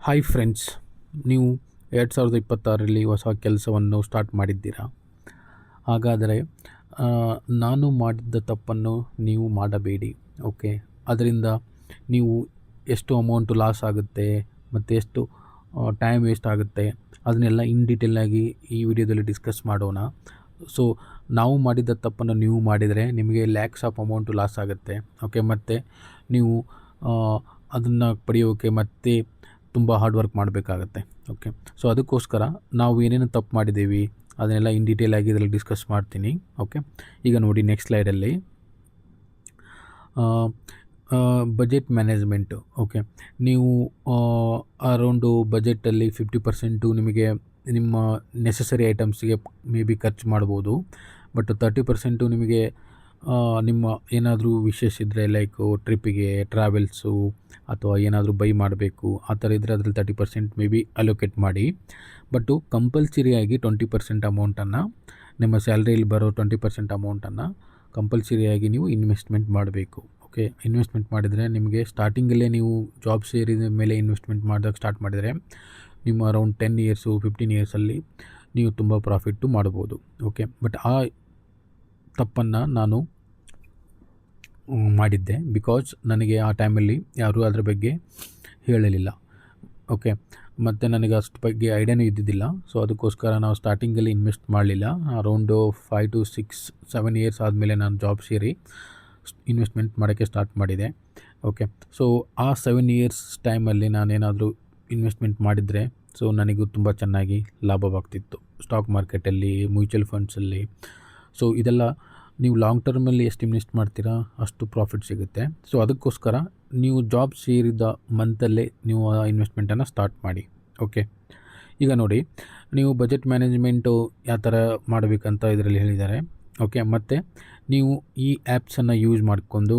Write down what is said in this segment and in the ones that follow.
Hi friends, ನೀವು 2026ರಲ್ಲಿ ಹೊಸ ಕೆಲಸವನ್ನು ಸ್ಟಾರ್ಟ್ ಮಾಡಿದ್ದೀರಾ? ಹಾಗಾದರೆ ನಾನು ಮಾಡಿದ್ದ ತಪ್ಪನ್ನು ನೀವು ಮಾಡಬೇಡಿ. ಓಕೆ, ಅದರಿಂದ ನೀವು ಎಷ್ಟು ಅಮೌಂಟು ಲಾಸ್ ಆಗುತ್ತೆ ಮತ್ತು ಎಷ್ಟು ಟೈಮ್ ವೇಸ್ಟ್ ಆಗುತ್ತೆ ಅದನ್ನೆಲ್ಲ ಇನ್ ಡೀಟೇಲಾಗಿ ಈ ವಿಡಿಯೋದಲ್ಲಿ ಡಿಸ್ಕಸ್ ಮಾಡೋಣ. ಸೊ ನಾವು ಮಾಡಿದ್ದ ತಪ್ಪನ್ನು ನೀವು ಮಾಡಿದರೆ ನಿಮಗೆ ಲ್ಯಾಕ್ಸ್ ಆಫ್ ಅಮೌಂಟು ಲಾಸ್ ಆಗುತ್ತೆ. ಓಕೆ, ಮತ್ತು ನೀವು ಅದನ್ನು ಪಡೆಯೋಕ್ಕೆ ಮತ್ತೆ ತುಂಬ ಹಾರ್ಡ್ ವರ್ಕ್ ಮಾಡಬೇಕಾಗತ್ತೆ. ಓಕೆ, ಸೊ ಅದಕ್ಕೋಸ್ಕರ ನಾವು ಏನೇನು ತಪ್ಪು ಮಾಡಿದ್ದೀವಿ ಅದನ್ನೆಲ್ಲ ಇನ್ ಡೀಟೇಲಾಗಿ ಇದರಲ್ಲಿ ಡಿಸ್ಕಸ್ ಮಾಡ್ತೀನಿ. ಓಕೆ, ಈಗ ನೋಡಿ ನೆಕ್ಸ್ಟ್ ಸ್ಲೈಡಲ್ಲಿ ಬಜೆಟ್ ಮ್ಯಾನೇಜ್ಮೆಂಟು. ಓಕೆ, ನೀವು ಅರೌಂಡು ಬಜೆಟಲ್ಲಿ 50% ನಿಮಗೆ ನಿಮ್ಮ ನೆಸಸರಿ ಐಟಮ್ಸ್ಗೆ ಮೇ ಬಿ ಖರ್ಚು ಮಾಡ್ಬೋದು. ಬಟ್ 30% ನಿಮಗೆ ನಿಮ್ಮ ಏನಾದರೂ ವಿಶೇಷ ಇದ್ದರೆ ಲೈಕು ಟ್ರಿಪ್ಪಿಗೆ, ಟ್ರಾವೆಲ್ಸು ಅಥವಾ ಏನಾದರೂ ಬೈ ಮಾಡಬೇಕು ಆ ಥರ ಇದ್ದರೆ ಅದರಲ್ಲಿ 30% ಮೇ ಬಿ ಅಲೋಕೇಟ್ ಮಾಡಿ. ಬಟ್ಟು ಕಂಪಲ್ಸರಿಯಾಗಿ 20% ಅಮೌಂಟನ್ನು, ನಿಮ್ಮ ಸ್ಯಾಲ್ರಿಯಲ್ಲಿ ಬರೋ 20% ಅಮೌಂಟನ್ನು ಕಂಪಲ್ಸರಿಯಾಗಿ ನೀವು ಇನ್ವೆಸ್ಟ್ಮೆಂಟ್ ಮಾಡಬೇಕು. ಓಕೆ, ಇನ್ವೆಸ್ಟ್ಮೆಂಟ್ ಮಾಡಿದರೆ ನಿಮಗೆ ಸ್ಟಾರ್ಟಿಂಗಲ್ಲೇ ನೀವು ಜಾಬ್ ಸೇರಿದ ಮೇಲೆ ಇನ್ವೆಸ್ಟ್ಮೆಂಟ್ ಮಾಡೋಕ್ಕೆ ಸ್ಟಾರ್ಟ್ ಮಾಡಿದರೆ ನಿಮ್ಮ ಅರೌಂಡ್ 10 ಇಯರ್ಸು 15 ಇಯರ್ಸಲ್ಲಿ ನೀವು ತುಂಬ ಪ್ರಾಫಿಟ್ಟು ಮಾಡ್ಬೋದು. ಓಕೆ, ಬಟ್ ಆ ತಪ್ಪನ್ನು ನಾನು ಮಾಡಿದ್ದೆ ಬಿಕಾಸ್ ನನಗೆ ಆ ಟೈಮಲ್ಲಿ ಯಾರೂ ಅದ್ರ ಬಗ್ಗೆ ಹೇಳಲಿಲ್ಲ. ಓಕೆ, ಮತ್ತು ನನಗೆ ಅಷ್ಟು ಬಗ್ಗೆ ಐಡಿಯಾನೂ ಇದ್ದಿದ್ದಿಲ್ಲ. ಸೊ ಅದಕ್ಕೋಸ್ಕರ ನಾವು ಸ್ಟಾರ್ಟಿಂಗಲ್ಲಿ ಇನ್ವೆಸ್ಟ್ ಮಾಡಲಿಲ್ಲ. ಅರೌಂಡು 5 to 6, 7 ಇಯರ್ಸ್ ಆದಮೇಲೆ ನಾನು ಜಾಬ್ ಸೇರಿ ಇನ್ವೆಸ್ಟ್ಮೆಂಟ್ ಮಾಡೋಕ್ಕೆ ಸ್ಟಾರ್ಟ್ ಮಾಡಿದೆ. ಓಕೆ, ಸೊ ಆ 7 ಇಯರ್ಸ್ ಟೈಮಲ್ಲಿ ನಾನೇನಾದರೂ ಇನ್ವೆಸ್ಟ್ಮೆಂಟ್ ಮಾಡಿದರೆ ಸೊ ನನಗೂ ತುಂಬ ಚೆನ್ನಾಗಿ ಲಾಭವಾಗ್ತಿತ್ತು ಸ್ಟಾಕ್ ಮಾರ್ಕೆಟಲ್ಲಿ, ಮ್ಯೂಚುವಲ್ ಫಂಡ್ಸಲ್ಲಿ. ಸೊ ಇದೆಲ್ಲ ನೀವು ಲಾಂಗ್ ಟರ್ಮಲ್ಲಿ ಎಷ್ಟು ಇನ್ವೆಸ್ಟ್ ಮಾಡ್ತೀರಾ ಅಷ್ಟು ಪ್ರಾಫಿಟ್ ಸಿಗುತ್ತೆ. ಸೊ ಅದಕ್ಕೋಸ್ಕರ ನೀವು ಜಾಬ್ ಸೇರಿದ ಮಂತಲ್ಲೇ ನೀವು ಆ ಇನ್ವೆಸ್ಟ್ಮೆಂಟನ್ನು ಸ್ಟಾರ್ಟ್ ಮಾಡಿ. ಓಕೆ, ಈಗ ನೋಡಿ ನೀವು ಬಜೆಟ್ ಮ್ಯಾನೇಜ್ಮೆಂಟು ಯಾವ ಥರ ಮಾಡಬೇಕಂತ ಇದರಲ್ಲಿ ಹೇಳಿದ್ದಾರೆ. ಓಕೆ, ಮತ್ತು ನೀವು ಈ ಆ್ಯಪ್ಸನ್ನು ಯೂಸ್ ಮಾಡಿಕೊಂಡು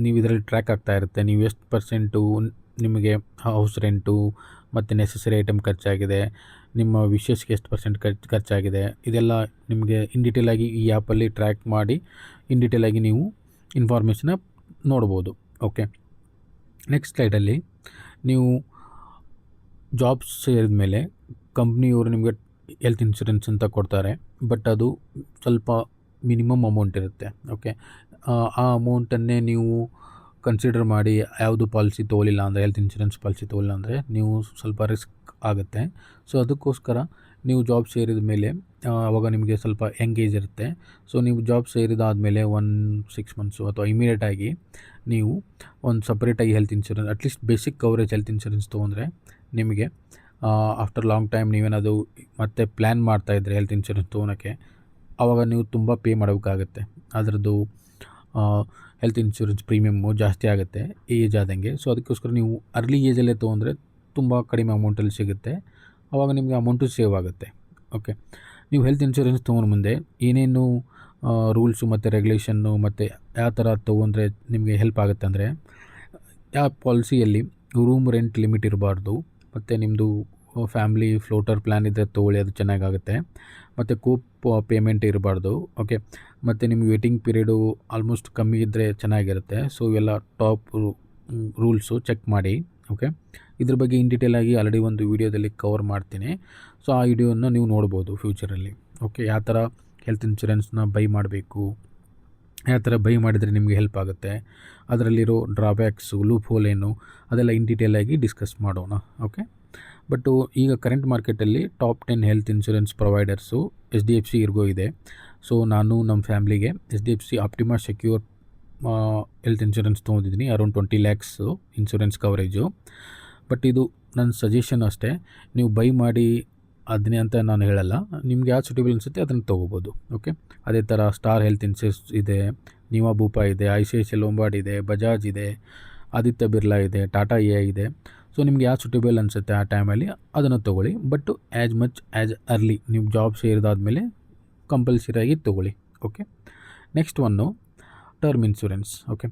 ನೀವು ಇದರಲ್ಲಿ ಟ್ರ್ಯಾಕ್ ಆಗ್ತಾ ಇರುತ್ತೆ. ನೀವು ಎಷ್ಟು ಪರ್ಸೆಂಟು ನಿಮಗೆ ಹೌಸ್ ರೆಂಟು ಮತ್ತು ನೆಸಸರಿ ಐಟಮ್ ಖರ್ಚಾಗಿದೆ, ನಿಮ್ಮ ವಿಶೇಷಕ್ಕೆ ಎಷ್ಟು ಪರ್ಸೆಂಟ್ ಖರ್ಚಾಗಿದೆ, ಇದೆಲ್ಲ ನಿಮಗೆ ಇನ್ ಡೀಟೇಲಾಗಿ ಈ ಆ್ಯಪಲ್ಲಿ ಟ್ರ್ಯಾಕ್ ಮಾಡಿ ಇನ್ ಡೀಟೇಲಾಗಿ ನೀವು ಇನ್ಫಾರ್ಮೇಷನ್ನ ನೋಡ್ಬೋದು. ಓಕೆ, ನೆಕ್ಸ್ಟ್ ಸ್ಲೈಡಲ್ಲಿ ನೀವು ಜಾಬ್ ಸೇರಿದ ಮೇಲೆ ಕಂಪ್ನಿಯವರು ನಿಮಗೆ ಹೆಲ್ತ್ ಇನ್ಶೂರೆನ್ಸ್ ಅಂತ ಕೊಡ್ತಾರೆ. ಬಟ್ ಅದು ಸ್ವಲ್ಪ ಮಿನಿಮಮ್ ಅಮೌಂಟ್ ಇರುತ್ತೆ. ಓಕೆ, ಆ ಅಮೌಂಟನ್ನೇ ನೀವು ಕನ್ಸಿಡರ್ ಮಾಡಿ ಯಾವುದು ಪಾಲಿಸಿ ತೊಗೊಳ್ಳಿಲ್ಲ ಅಂದರೆ, ಹೆಲ್ತ್ ಇನ್ಶೂರೆನ್ಸ್ ಪಾಲಿಸಿ ತೊಗೊಳ್ಳಿಲ್ಲ ಅಂದರೆ ನೀವು ಸ್ವಲ್ಪ ರಿಸ್ಕ್ ಆಗುತ್ತೆ. ಸೊ ಅದಕ್ಕೋಸ್ಕರ ನೀವು ಜಾಬ್ ಸೇರಿದ ಮೇಲೆ ಆವಾಗ ನಿಮಗೆ ಸ್ವಲ್ಪ ಎಂಗೇಜ್ ಇರುತ್ತೆ. ಸೊ ನೀವು ಜಾಬ್ ಸೇರಿದಾದಮೇಲೆ 6 ಮಂತ್ಸು ಅಥವಾ ಇಮಿಡಿಯೇಟಾಗಿ ನೀವು ಒಂದು ಸಪ್ರೇಟಾಗಿ health insurance, at least basic coverage health insurance ತೊಗೊಂಡ್ರೆ ನಿಮಗೆ ಆಫ್ಟರ್ ಲಾಂಗ್ ಟೈಮ್ ನೀವೇನಾದರೂ ಮತ್ತೆ ಪ್ಲ್ಯಾನ್ ಮಾಡ್ತಾಯಿದ್ರೆ ಹೆಲ್ತ್ ಇನ್ಶೂರೆನ್ಸ್ ತೊಗೊಳಕ್ಕೆ, ಆವಾಗ ನೀವು ತುಂಬ ಪೇ ಮಾಡಬೇಕಾಗತ್ತೆ. ಅದರದ್ದು ಹೆಲ್ತ್ ಇನ್ಶೂರೆನ್ಸ್ ಪ್ರೀಮಿಯಮ್ಮು ಜಾಸ್ತಿ ಆಗುತ್ತೆ ಏಜ್ ಆದಂಗೆ. ಸೊ ಅದಕ್ಕೋಸ್ಕರ ನೀವು ಅರ್ಲಿ ಏಜಲ್ಲೇ ತೊಗೊಂಡ್ರೆ ತುಂಬ ಕಡಿಮೆ ಅಮೌಂಟಲ್ಲಿ ಸಿಗುತ್ತೆ, ಆವಾಗ ನಿಮಗೆ ಅಮೌಂಟು ಸೇವ್ ಆಗುತ್ತೆ. ಓಕೆ, ನೀವು ಹೆಲ್ತ್ ಇನ್ಶೂರೆನ್ಸ್ ತೊಗೊಂಡು ಮುಂದೆ ಏನೇನು ರೂಲ್ಸು ಮತ್ತು ರೆಗ್ಯುಲೇಷನ್ನು ಮತ್ತು ಯಾವ ಥರ ತೊಗೊಂಡ್ರೆ ನಿಮಗೆ ಹೆಲ್ಪ್ ಆಗುತ್ತೆ ಅಂದರೆ, ಯಾವ ಪಾಲಿಸಿಯಲ್ಲಿ ರೂಮ್ ರೆಂಟ್ ಲಿಮಿಟ್ ಇರಬಾರ್ದು, ಮತ್ತು ನಿಮ್ಮದು ಫ್ಯಾಮ್ಲಿ ಫ್ಲೋಟರ್ ಪ್ಲ್ಯಾನ್ ಇದ್ದರೆ ತೊಗೊಳ್ಳಿ, ಅದು ಚೆನ್ನಾಗಾಗುತ್ತೆ. ಮತ್ತು ಪೇಮೆಂಟ್ ಇರಬಾರ್ದು. ಓಕೆ, ಮತ್ತು ನಿಮ್ಮ ವೇಟಿಂಗ್ ಪೀರಿಯಡು ಆಲ್ಮೋಸ್ಟ್ ಕಮ್ಮಿ ಇದ್ದರೆ ಚೆನ್ನಾಗಿರುತ್ತೆ. ಸೊ ಇವೆಲ್ಲ ಟಾಪ್ ರೂಲ್ಸು ಚೆಕ್ ಮಾಡಿ. ಓಕೆ, ಇದ್ರ ಬಗ್ಗೆ ಇನ್ ಡೀಟೇಲಾಗಿ ಆಲ್ರೆಡಿ ಒಂದು ವೀಡಿಯೋದಲ್ಲಿ ಕವರ್ ಮಾಡ್ತೀನಿ. ಸೊ ಆ ವಿಡಿಯೋನ ನೀವು ನೋಡ್ಬೋದು ಫ್ಯೂಚರಲ್ಲಿ. ಓಕೆ, ಯಾವ ಥರ ಹೆಲ್ತ್ ಇನ್ಶೂರೆನ್ಸ್ನ ಬೈ ಮಾಡಬೇಕು, ಯಾವ ಥರ ಬೈ ಮಾಡಿದರೆ ನಿಮಗೆ ಹೆಲ್ಪ್ ಆಗುತ್ತೆ, ಅದರಲ್ಲಿರೋ ಡ್ರಾಬ್ಯಾಕ್ಸು, ಲೂಪ್ ಹೋಲ್ ಏನು, ಅದೆಲ್ಲ ಇನ್ ಡೀಟೇಲಾಗಿ ಡಿಸ್ಕಸ್ ಮಾಡೋಣ. ಓಕೆ, ಬಟ್ಟು ಈಗ ಕರೆಂಟ್ ಮಾರ್ಕೆಟಲ್ಲಿ top 10 health insurance providers HDFC ಇರ್ಗೋ ಇದೆ. ಸೊ ನಾನು ನಮ್ಮ ಫ್ಯಾಮ್ಲಿಗೆ HDFC ಆಪ್ಟಿಮಾ ಸೆಕ್ಯೂರ್ ಹೆಲ್ತ್ ಇನ್ಶೂರೆನ್ಸ್ ತೊಗೊಂಡಿದ್ದೀನಿ, around 20 lakhs insurance coverage. But ಇದು ನನ್ನ ಸಜೆಷನ್ ಅಷ್ಟೇ, ನೀವು ಬೈ ಮಾಡಿ ಅದನ್ನೇ ಅಂತ ನಾನು ಹೇಳಲ್ಲ. ನಿಮ್ಗೆ ಯಾವ್ದು ಸೂಟೇಬಲ್ ಅನಿಸುತ್ತೆ ಅದನ್ನು ತೊಗೋಬೋದು. ಓಕೆ, ಅದೇ ಥರ ಸ್ಟಾರ್ ಹೆಲ್ತ್ ಇನ್ಶೂರೆನ್ಸ್ ಇದೆ, ನಿವಾ ಬೂಪಾ ಇದೆ, ICICI ಲೊಂಬಾರ್ಡ್ ಇದೆ, ಬಜಾಜ್ ಇದೆ, ಆದಿತ್ಯ ಬಿರ್ಲಾ ಇದೆ, ಟಾಟಾ AI ಇದೆ. ಸೊ ನಿಮ್ಗೆ ಯಾವ್ದು ಸೂಟೇಬಲ್ ಅನಿಸುತ್ತೆ ಆ ಟೈಮಲ್ಲಿ ಅದನ್ನು ತೊಗೊಳ್ಳಿ. ಬಟ್ ಆ್ಯಸ್ ಅರ್ಲಿ ನೀವು ಜಾಬ್ ಸೇರಿದಾದ್ಮೇಲೆ ಕಂಪಲ್ಸರಿಯಾಗಿ ತೊಗೊಳ್ಳಿ. Okay, next one term insurance. Okay,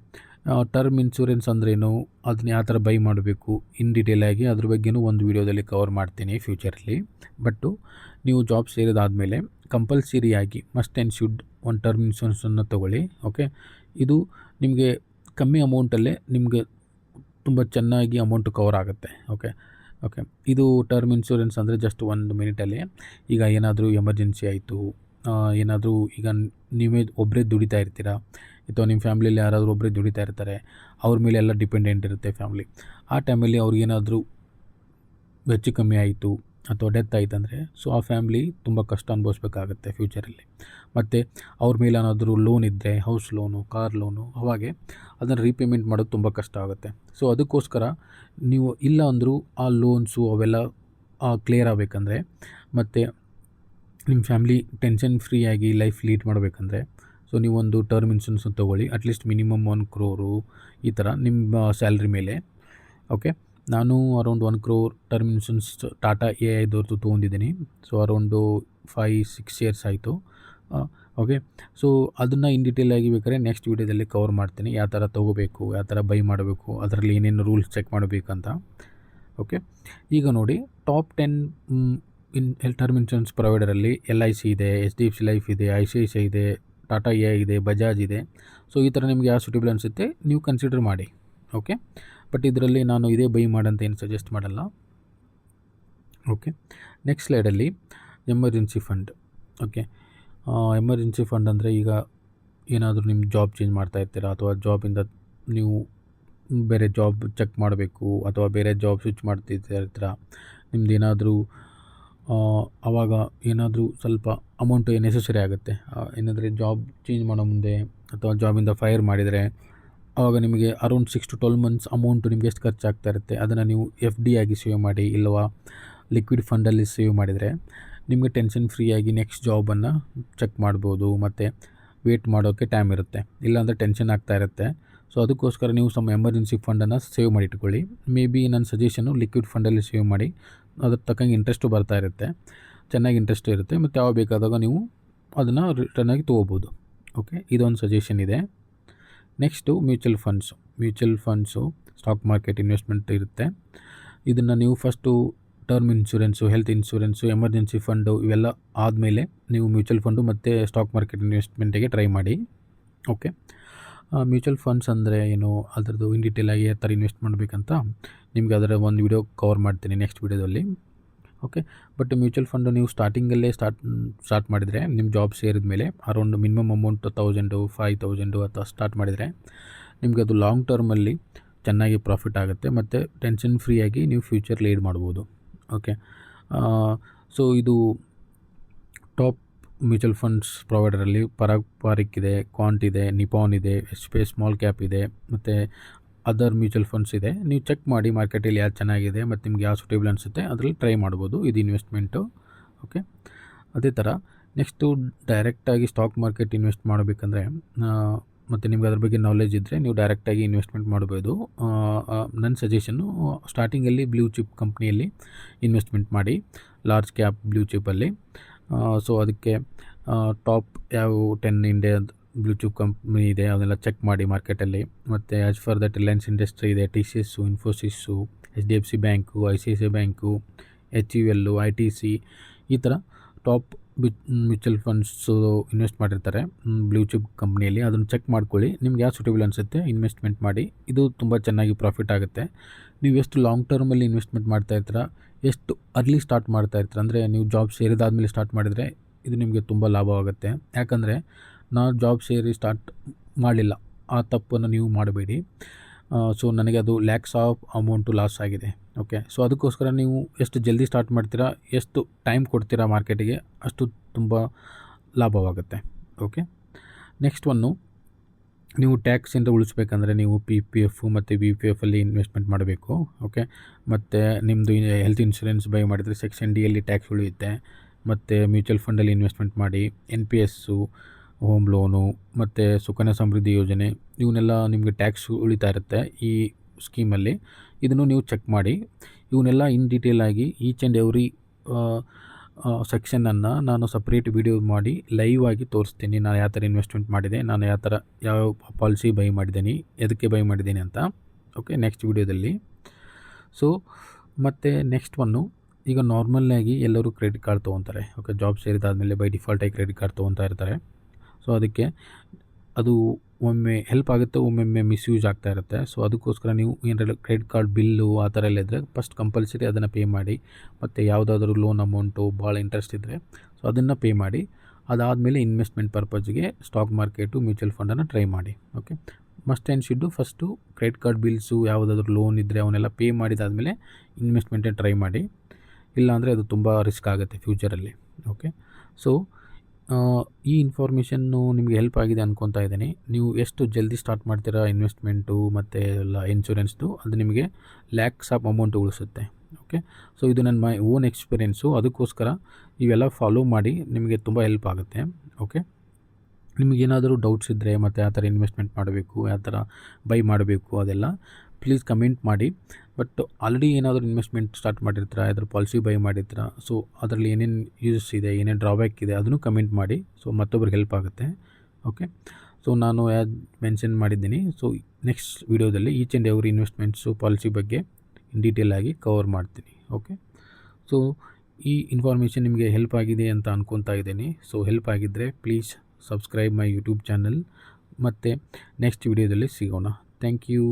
term insurance ಅಂದ್ರೇನು, ಅದನ್ನ ಯಾವ ಥರ ಬೈ ಮಾಡಬೇಕು ಇನ್ ಡೀಟೇಲಾಗಿ ಅದ್ರ ಬಗ್ಗೆನೂ ಒಂದು ವೀಡಿಯೋದಲ್ಲಿ ಕವರ್ ಮಾಡ್ತೀನಿ ಫ್ಯೂಚರಲ್ಲಿ. ಬಟ್ಟು ನೀವು ಜಾಬ್ ಸೇರಿದಾದಮೇಲೆ ಕಂಪಲ್ಸರಿಯಾಗಿ ಮಸ್ಟ್ ಆ್ಯಂಡ್ ಶುಡ್ ಒಂದು ಟರ್ಮ್ ಇನ್ಶೂರೆನ್ಸನ್ನು ತೊಗೊಳ್ಳಿ. ಓಕೆ, ಇದು ನಿಮಗೆ ಕಮ್ಮಿ ಅಮೌಂಟಲ್ಲೇ ನಿಮಗೆ ತುಂಬ ಚೆನ್ನಾಗಿ ಅಮೌಂಟು ಕವರ್ ಆಗುತ್ತೆ. ಓಕೆ, ಓಕೆ, ಇದು ಟರ್ಮ್ ಇನ್ಶೂರೆನ್ಸ್ ಅಂದರೆ ಜಸ್ಟ್ 1 ಮಿನಿಟಲ್ಲಿ ಈಗ ಏನಾದರೂ ಎಮರ್ಜೆನ್ಸಿ ಆಯಿತು, ಏನಾದರೂ ಈಗ ನೀವೇ ಒಬ್ಬರೇ ದುಡಿತಾ ಇರ್ತೀರಾ ಅಥವಾ ನಿಮ್ಮ ಫ್ಯಾಮ್ಲಿಯಲ್ಲಿ ಯಾರಾದರೂ ಒಬ್ಬರೇ ದುಡಿತಾ ಇರ್ತಾರೆ, ಅವ್ರ ಮೇಲೆ ಎಲ್ಲ ಡಿಪೆಂಡೆಂಟ್ ಇರುತ್ತೆ ಫ್ಯಾಮ್ಲಿ. ಆ ಟೈಮಲ್ಲಿ ಅವ್ರಿಗೇನಾದರೂ ಹೆಚ್ಚು ಕಮ್ಮಿ ಆಯಿತು ಅಥವಾ ಡೆತ್ ಆಯಿತಂದರೆ ಸೊ ಆ ಫ್ಯಾಮ್ಲಿ ತುಂಬ ಕಷ್ಟ ಅನುಭವಿಸ್ಬೇಕಾಗತ್ತೆ ಫ್ಯೂಚರಲ್ಲಿ. ಮತ್ತು ಅವ್ರ ಮೇಲೆ ಏನಾದರೂ ಲೋನ್ ಇದ್ದರೆ, ಹೌಸ್ ಲೋನು, ಕಾರ್ ಲೋನು, ಅವಾಗೆ ಅದನ್ನು ರೀಪೇಮೆಂಟ್ ಮಾಡೋದು ತುಂಬ ಕಷ್ಟ ಆಗುತ್ತೆ. ಸೊ ಅದಕ್ಕೋಸ್ಕರ ನೀವು ಇಲ್ಲ ಅಂದರೂ ಆ ಲೋನ್ಸು ಅವೆಲ್ಲ ಕ್ಲಿಯರ್ ಆಗಬೇಕಂದ್ರೆ ಮತ್ತು ನಿಮ್ಮ ಫ್ಯಾಮ್ಲಿ ಟೆನ್ಷನ್ ಫ್ರೀಯಾಗಿ ಲೈಫ್ ಲೀಡ್ ಮಾಡಬೇಕಂದ್ರೆ ಸೊ ನೀವೊಂದು ಟರ್ಮ್ ಇನ್ಶೂರೆನ್ಸ್ ತೊಗೊಳ್ಳಿ. ಅಟ್ಲೀಸ್ಟ್ ಮಿನಿಮಮ್ 1 crore ಈ ಥರ ನಿಮ್ಮ ಸ್ಯಾಲ್ರಿ ಮೇಲೆ. ಓಕೆ, ನಾನು around 1 crore term insurance Tata AIದವ್ರದ್ದು ತೊಗೊಂಡಿದ್ದೀನಿ. ಸೊ ಅರೌಂಡು 5-6 years ಆಯಿತು. ಓಕೆ, ಸೊ ಅದನ್ನು ಇನ್ ಡೀಟೇಲ್ ಆಗಿ ಬೇಕಾದ್ರೆ ನೆಕ್ಸ್ಟ್ ವೀಡಿಯೋದಲ್ಲಿ ಕವರ್ ಮಾಡ್ತೀನಿ, ಯಾವ ಥರ ತೊಗೋಬೇಕು, ಯಾವ ಥರ ಬೈ ಮಾಡಬೇಕು, ಅದರಲ್ಲಿ ಏನೇನು ರೂಲ್ಸ್ ಚೆಕ್ ಮಾಡಬೇಕಂತ. ಓಕೆ, ಈಗ ನೋಡಿ ಟಾಪ್ 10 ಟರ್ಮ್ ಇನ್ಶೂರೆನ್ಸ್ ಪ್ರೊವೈಡರಲ್ಲಿ LIC ಇದೆ, HDFC ಲೈಫ್ ಇದೆ, ICICI ಇದೆ, ಟಾಟಾ AI ಇದೆ, ಬಜಾಜ್ ಇದೆ. ಸೊ ಈ ಥರ ನಿಮಗೆ ಯಾವ ಸೂಟೇಬಲ್ ಅನಿಸುತ್ತೆ ನೀವು ಕನ್ಸಿಡರ್ ಮಾಡಿ. ಓಕೆ, ಬಟ್ ಇದರಲ್ಲಿ ನಾನು ಇದೇ ಬೈ ಮಾಡಂತ ಏನು ಸಜೆಸ್ಟ್ ಮಾಡಲ್ಲ. ಓಕೆ, ನೆಕ್ಸ್ಟ್ ಸ್ಲೈಡಲ್ಲಿ emergency fund. Okay, emergency fund ಅಂದರೆ ಈಗ ಏನಾದರೂ ನಿಮ್ಮ ಜಾಬ್ ಚೇಂಜ್ ಮಾಡ್ತಾ ಇರ್ತೀರಾ ಅಥವಾ ಜಾಬಿಂದ ನೀವು ಬೇರೆ ಜಾಬ್ ಚೆಕ್ ಮಾಡಬೇಕು ಅಥವಾ ಬೇರೆ ಜಾಬ್ ಸ್ವಿಚ್ ಮಾಡ್ತಿರ್ತೀರ, ನಿಮ್ದು ಏನಾದರೂ ಆವಾಗ ಏನಾದರೂ ಸ್ವಲ್ಪ ಅಮೌಂಟ್ ನೆಸೆಸರಿ ಆಗುತ್ತೆ. ಏನಾದರೆ ಜಾಬ್ ಚೇಂಜ್ ಮಾಡೋ ಮುಂದೆ ಅಥವಾ ಜಾಬಿಂದ ಫೈರ್ ಮಾಡಿದರೆ ಆವಾಗ ನಿಮಗೆ ಅರೌಂಡ್ 6 to 12 months ಅಮೌಂಟು ನಿಮಗೆ ಎಷ್ಟು ಖರ್ಚಾಗ್ತಾ ಇರುತ್ತೆ, ಅದನ್ನು ನೀವು FD ಆಗಿ ಸೇವ್ ಮಾಡಿ ಇಲ್ಲವಾ ಲಿಕ್ವಿಡ್ ಫಂಡಲ್ಲಿ ಸೇವ್ ಮಾಡಿದರೆ ನಿಮಗೆ ಟೆನ್ಷನ್ ಫ್ರೀಯಾಗಿ ನೆಕ್ಸ್ಟ್ ಜಾಬನ್ನು ಚೆಕ್ ಮಾಡ್ಬೋದು ಮತ್ತು ವೇಟ್ ಮಾಡೋಕ್ಕೆ ಟೈಮ್ ಇರುತ್ತೆ. ಇಲ್ಲಾಂದರೆ ಟೆನ್ಷನ್ ಆಗ್ತಾ ಇರುತ್ತೆ. ಸೊ ಅದಕ್ಕೋಸ್ಕರ ನೀವು some ಎಮರ್ಜೆನ್ಸಿ ಫಂಡನ್ನು ಸೇವ್ ಮಾಡಿ ಇಟ್ಕೊಳ್ಳಿ. ಮೇ ಬಿ ನನ್ನ ಸಜೆಷನು ಲಿಕ್ವಿಡ್ ಫಂಡಲ್ಲಿ ಸೇವ್ ಮಾಡಿ, ಅದ್ರ ತಕ್ಕಂಗೆ ಇಂಟ್ರೆಸ್ಟು ಬರ್ತಾ ಇರುತ್ತೆ, ಚೆನ್ನಾಗಿ ಇಂಟ್ರೆಸ್ಟ್ ಇರುತ್ತೆ ಮತ್ತು ಯಾವಾಗ ಬೇಕಾದಾಗ ನೀವು ಅದನ್ನು ರಿಟರ್ನಾಗಿ ತೊಗೋಬೋದು. ಓಕೆ, ಇದೊಂದು ಸಜೆಷನ್ ಇದೆ. Next mutual funds stock market investment ಇರುತ್ತೆ. ಇದನ್ನು ನೀವು first term insurance, health insurance, emergency fund ಇವೆಲ್ಲ ಆದಮೇಲೆ ನೀವು ಮ್ಯೂಚುವಲ್ ಫಂಡು ಮತ್ತು ಸ್ಟಾಕ್ ಮಾರ್ಕೆಟ್ ಇನ್ವೆಸ್ಟ್ಮೆಂಟಿಗೆ ಟ್ರೈ ಮಾಡಿ. ಓಕೆ, ಮ್ಯೂಚುವಲ್ ಫಂಡ್ಸ್ ಅಂದರೆ ಏನು, ಅದರದ್ದು ಇನ್ ಡೀಟೇಲ್ ಆಗಿ ಯಾವ ಥರ ಇನ್ವೆಸ್ಟ್ ಮಾಡಬೇಕಂತ ನಿಮಗೆ ಅದರ ಒಂದು ವಿಡಿಯೋ ಕವರ್ ಮಾಡ್ತೀನಿ ನೆಕ್ಸ್ಟ್ ವಿಡಿಯೋದಲ್ಲಿ. ಓಕೆ, ಬಟ್ ಮ್ಯೂಚುವಲ್ ಫಂಡು ನೀವು ಸ್ಟಾರ್ಟಿಂಗಲ್ಲೇ ಸ್ಟಾರ್ಟ್ ಮಾಡಿದರೆ ನಿಮ್ಮ ಜಾಬ್ ಸೇರಿದ ಮೇಲೆ ಅರೌಂಡ್ ಮಿನಿಮಮ್ ಅಮೌಂಟ್ 1000, 5000 ಅಥವಾ ಸ್ಟಾರ್ಟ್ ಮಾಡಿದರೆ ನಿಮಗೆ ಅದು ಲಾಂಗ್ ಟರ್ಮಲ್ಲಿ ಚೆನ್ನಾಗಿ ಪ್ರಾಫಿಟ್ ಆಗುತ್ತೆ ಮತ್ತು ಟೆನ್ಷನ್ ಫ್ರೀಯಾಗಿ ನೀವು ಫ್ಯೂಚರ್ ಲೀಡ್ ಮಾಡ್ಬೋದು. ಓಕೆ, ಸೊ ಇದು ಟಾಪ್ ಮ್ಯೂಚುವಲ್ ಫಂಡ್ಸ್ ಪ್ರೊವೈಡರಲ್ಲಿ ಪಾರಿಕ್ ಇದೆ, ಕ್ವಾಂಟ್ ಇದೆ, ನಿಪಾನ್ ಇದೆ, ಸ್ಪೇಸ್ ಸ್ಮಾಲ್ ಕ್ಯಾಪ್ ಇದೆ ಮತ್ತು ಅದರ್ ಮ್ಯೂಚುವಲ್ ಫಂಡ್ಸ್ ಇದೆ. ನೀವು ಚೆಕ್ ಮಾಡಿ ಮಾರ್ಕೆಟಲ್ಲಿ ಯಾವ್ದು ಚೆನ್ನಾಗಿದೆ ಮತ್ತು ನಿಮ್ಗೆ ಯಾವ ಸೂಟೇಬಲ್ ಅನಿಸುತ್ತೆ ಅದರಲ್ಲಿ ಟ್ರೈ ಮಾಡ್ಬೋದು. ಇದು ಇನ್ವೆಸ್ಟ್ಮೆಂಟು. ಓಕೆ, ಅದೇ ಥರ ನೆಕ್ಸ್ಟು ಡೈರೆಕ್ಟಾಗಿ ಸ್ಟಾಕ್ ಮಾರ್ಕೆಟ್ ಇನ್ವೆಸ್ಟ್ ಮಾಡಬೇಕಂದ್ರೆ ಮತ್ತು ನಿಮ್ಗೆ ಅದ್ರ ಬಗ್ಗೆ ನಾಲೆಜ್ ಇದ್ದರೆ ನೀವು ಡೈರೆಕ್ಟಾಗಿ ಇನ್ವೆಸ್ಟ್ಮೆಂಟ್ ಮಾಡ್ಬೋದು. ನನ್ನ ಸಜೆಷನ್ನು ಸ್ಟಾರ್ಟಿಂಗಲ್ಲಿ ಬ್ಲೂ ಚಿಪ್ ಕಂಪ್ನಿಯಲ್ಲಿ ಇನ್ವೆಸ್ಟ್ಮೆಂಟ್ ಮಾಡಿ, ಲಾರ್ಜ್ ಕ್ಯಾಪ್ ಬ್ಲೂ ಚಿಪ್ಪಲ್ಲಿ. ಸೊ ಅದಕ್ಕೆ ಟಾಪ್ ಯಾವ 10 ಇಂಡಿಯಾ ಬ್ಲೂ ಚಿಪ್ ಕಂಪ್ನಿ ಇದೆ ಅದನ್ನೆಲ್ಲ ಚೆಕ್ ಮಾಡಿ ಮಾರ್ಕೆಟಲ್ಲಿ. ಮತ್ತು as for that Reliance industry ಇದೆ, TCS, Infosys, HDFC bank, ICICI bank, HUL, ITC ಈ ಥರ ಟಾಪ್ ಮ್ಯೂಚುವಲ್ ಫಂಡ್ಸು ಇನ್ವೆಸ್ಟ್ ಮಾಡಿರ್ತಾರೆ ಬ್ಲೂ ಚಿಪ್ ಕಂಪ್ನಿಯಲ್ಲಿ. ಅದನ್ನು ಚೆಕ್ ಮಾಡ್ಕೊಳ್ಳಿ, ನಿಮ್ಗೆ ಯಾವ ಸೂಟೇಬಲ್ ಅನಿಸುತ್ತೆ ಇನ್ವೆಸ್ಟ್ಮೆಂಟ್ ಮಾಡಿ. ಇದು ತುಂಬ ಚೆನ್ನಾಗಿ ಪ್ರಾಫಿಟ್ ಆಗುತ್ತೆ. ನೀವು ಎಷ್ಟು ಲಾಂಗ್ ಟರ್ಮಲ್ಲಿ ಇನ್ವೆಸ್ಟ್ಮೆಂಟ್ ಮಾಡ್ತಾಯಿರ್ತೀರ, ಎಷ್ಟು ಅರ್ಲಿ ಸ್ಟಾರ್ಟ್ ಮಾಡ್ತಾಯಿರ್ತೀರ ಅಂದರೆ ನೀವು ಜಾಬ್ ಸೇರಿದಾದಮೇಲೆ ಸ್ಟಾರ್ಟ್ ಮಾಡಿದರೆ ಇದು ನಿಮಗೆ ತುಂಬ ಲಾಭವಾಗುತ್ತೆ. ಯಾಕಂದರೆ ನಾನು ಜಾಬ್ ಸೇರಿ ಸ್ಟಾರ್ಟ್ ಮಾಡಲಿಲ್ಲ, ಆ ತಪ್ಪನ್ನು ನೀವು ಮಾಡಬೇಡಿ. ಸೊ ನನಗೆ ಅದು ಲ್ಯಾಕ್ಸ್ ಆಫ್ ಅಮೌಂಟು ಲಾಸ್ ಆಗಿದೆ. ಓಕೆ, ಸೊ ಅದಕ್ಕೋಸ್ಕರ ನೀವು ಎಷ್ಟು ಜಲ್ದಿ ಸ್ಟಾರ್ಟ್ ಮಾಡ್ತೀರಾ, ಎಷ್ಟು ಟೈಮ್ ಕೊಡ್ತೀರಾ ಮಾರ್ಕೆಟಿಗೆ, ಅಷ್ಟು ತುಂಬ ಲಾಭವಾಗುತ್ತೆ. ಓಕೆ, ನೆಕ್ಸ್ಟ್ ಒನ್ನು ನೀವು ಟ್ಯಾಕ್ಸಿಂದ ಉಳಿಸ್ಬೇಕಂದ್ರೆ ನೀವು PPF ಮತ್ತು BPFಲ್ಲಿ ಇನ್ವೆಸ್ಟ್ಮೆಂಟ್ ಮಾಡಬೇಕು. ಓಕೆ, ಮತ್ತು ನಿಮ್ಮದು ಹೆಲ್ತ್ ಇನ್ಶೂರೆನ್ಸ್ ಬೈ ಮಾಡಿದರೆ ಸೆಕ್ಷನ್ Dಯಲ್ಲಿ ಟ್ಯಾಕ್ಸ್ ಉಳಿಯುತ್ತೆ. ಮತ್ತು ಮ್ಯೂಚುವಲ್ ಫಂಡಲ್ಲಿ ಇನ್ವೆಸ್ಟ್ಮೆಂಟ್ ಮಾಡಿ, NPSಸು, ಹೋಮ್ ಲೋನು ಮತ್ತು ಸುಕನ್ಯಾ ಸಮೃದ್ಧಿ ಯೋಜನೆ ಇವನ್ನೆಲ್ಲ ನಿಮಗೆ ಟ್ಯಾಕ್ಸ್ ಉಳಿತಾ ಇರುತ್ತೆ ಈ ಸ್ಕೀಮಲ್ಲಿ. ಇದನ್ನು ನೀವು ಚೆಕ್ ಮಾಡಿ. ಇವನ್ನೆಲ್ಲ ಇನ್ ಡೀಟೇಲ್ ಆಗಿ ಈಚ್ ಆ್ಯಂಡ್ ಎವ್ರಿ ಸೆಕ್ಷನನ್ನು ನಾನು ಸಪ್ರೇಟ್ ವಿಡಿಯೋ ಮಾಡಿ ಲೈವ್ ಆಗಿ ತೋರಿಸ್ತೀನಿ. ನಾನು ಯಾವ ಥರ ಇನ್ವೆಸ್ಟ್ಮೆಂಟ್ ಮಾಡಿದೆ, ನಾನು ಯಾವ ಥರ ಯಾವ ಪಾಲಿಸಿ ಬೈ ಮಾಡಿದ್ದೀನಿ, ಎದಕ್ಕೆ ಬೈ ಮಾಡಿದ್ದೀನಿ ಅಂತ. ಓಕೆ, ನೆಕ್ಸ್ಟ್ ವಿಡಿಯೋದಲ್ಲಿ. ಸೊ ಮತ್ತು ನೆಕ್ಸ್ಟ್ ಒನ್ನು, ಈಗ ನಾರ್ಮಲ್ಲಾಗಿ ಎಲ್ಲರೂ ಕ್ರೆಡಿಟ್ ಕಾರ್ಡ್ ತೊಗೊತಾರೆ. ಓಕೆ, ಜಾಬ್ ಸೇರಿದಾದಮೇಲೆ ಬೈ ಡಿಫಾಲ್ಟಾಗಿ ಕ್ರೆಡಿಟ್ ಕಾರ್ಡ್ ತೊಗೊತಾ ಇರ್ತಾರೆ. ಸೊ ಅದಕ್ಕೆ ಅದು ಒಮ್ಮೆ ಹೆಲ್ಪ್ ಆಗುತ್ತೆ, ಒಮ್ಮೊಮ್ಮೆ ಮಿಸ್ಯೂಸ್ ಆಗ್ತಾ ಇರುತ್ತೆ. ಸೊ ಅದಕ್ಕೋಸ್ಕರ ನೀವು ಏನಾರ ಕ್ರೆಡಿಟ್ ಕಾರ್ಡ್ ಬಿಲ್ಲು ಆ ಥರ ಎಲ್ಲ ಇದ್ದರೆ ಫಸ್ಟ್ ಕಂಪಲ್ಸರಿ ಅದನ್ನು ಪೇ ಮಾಡಿ. ಮತ್ತು ಯಾವುದಾದ್ರೂ ಲೋನ್ ಅಮೌಂಟು ಭಾಳ ಇಂಟ್ರೆಸ್ಟ್ ಇದ್ದರೆ ಸೊ ಅದನ್ನು ಪೇ ಮಾಡಿ. ಅದಾದಮೇಲೆ ಇನ್ವೆಸ್ಟ್ಮೆಂಟ್ ಪರ್ಪಸ್ಗೆ ಸ್ಟಾಕ್ ಮಾರ್ಕೆಟು, ಮ್ಯೂಚುವಲ್ ಫಂಡನ್ನು ಟ್ರೈ ಮಾಡಿ. Okay, must and should first credit card bills ಯಾವುದಾದ್ರೂ ಲೋನ್ ಇದ್ದರೆ ಅವನ್ನೆಲ್ಲ ಪೇ ಮಾಡಿದಾದಮೇಲೆ ಇನ್ವೆಸ್ಟ್ಮೆಂಟೇ ಟ್ರೈ ಮಾಡಿ. ಇಲ್ಲಾಂದರೆ ಅದು ತುಂಬ ರಿಸ್ಕ್ ಆಗುತ್ತೆ ಫ್ಯೂಚರಲ್ಲಿ. ಓಕೆ, ಸೊ ಈ ಇನ್ಫಾರ್ಮೇಷನ್ನು ನಿಮಗೆ ಹೆಲ್ಪ್ ಆಗಿದೆ ಅಂದ್ಕೊತಾ ಇದ್ದೀನಿ. ನೀವು ಎಷ್ಟು ಜಲ್ದಿ ಸ್ಟಾರ್ಟ್ ಮಾಡ್ತೀರಾ ಇನ್ವೆಸ್ಟ್ಮೆಂಟು ಮತ್ತು ಎಲ್ಲ ಇನ್ಶೂರೆನ್ಸ್ದು, ಅದು ನಿಮಗೆ ಲ್ಯಾಕ್ಸ್ ಆಫ್ ಅಮೌಂಟ್ ಉಳಿಸುತ್ತೆ. ಓಕೆ, ಸೊ ಇದು ನನ್ನ ಮೈ ಓನ್ ಎಕ್ಸ್ಪೀರಿಯೆನ್ಸು. ಅದಕ್ಕೋಸ್ಕರ ಇವೆಲ್ಲ ಫಾಲೋ ಮಾಡಿ, ನಿಮಗೆ ತುಂಬ ಹೆಲ್ಪ್ ಆಗುತ್ತೆ. ಓಕೆ, ನಿಮಗೇನಾದರೂ ಡೌಟ್ಸ್ ಇದ್ದರೆ ಮತ್ತು ಯಾವ ಥರ ಇನ್ವೆಸ್ಟ್ಮೆಂಟ್ ಮಾಡಬೇಕು, ಯಾವ ಥರ ಬೈ ಮಾಡಬೇಕು ಅದೆಲ್ಲ ಪ್ಲೀಸ್ ಕಮೆಂಟ್ ಮಾಡಿ. ಬಟ್ ಆಲ್ರೆಡಿ ಏನಾದರೂ ಇನ್ವೆಸ್ಟ್ಮೆಂಟ್ ಸ್ಟಾರ್ಟ್ ಮಾಡಿರ್ತೀರಾ, ಅದ್ರ ಪಾಲಿಸಿ ಬೈ ಮಾಡಿರ್ತೀರಾ, ಸೊ ಅದರಲ್ಲಿ ಏನೇನು ಯೂಸಸ್ ಇದೆ, ಏನೇನು ಡ್ರಾಬ್ಯಾಕ್ ಇದೆ ಅದನ್ನು ಕಮೆಂಟ್ ಮಾಡಿ. ಸೊ ಮತ್ತೊಬ್ರಿಗೆ ಹೆಲ್ಪ್ ಆಗುತ್ತೆ. ಓಕೆ, ಸೊ ನಾನು ಯಾವ್ದು ಮೆನ್ಷನ್ ಮಾಡಿದ್ದೀನಿ, ಸೊ ನೆಕ್ಸ್ಟ್ ವೀಡಿಯೋದಲ್ಲಿ each and every investments policy ಬಗ್ಗೆ ಇನ್ ಡೀಟೇಲ್ ಆಗಿ ಕವರ್ ಮಾಡ್ತೀನಿ. ಓಕೆ, ಸೊ ಈ ಇನ್ಫಾರ್ಮೇಷನ್ ನಿಮಗೆ ಹೆಲ್ಪ್ ಆಗಿದೆ ಅಂತ ಅಂದ್ಕೊತಾ ಇದ್ದೀನಿ. ಸೊ ಹೆಲ್ಪ್ ಆಗಿದ್ದರೆ please subscribe my YouTube channel. ಮತ್ತು ನೆಕ್ಸ್ಟ್ ವೀಡಿಯೋದಲ್ಲಿ ಸಿಗೋಣ. Thank you.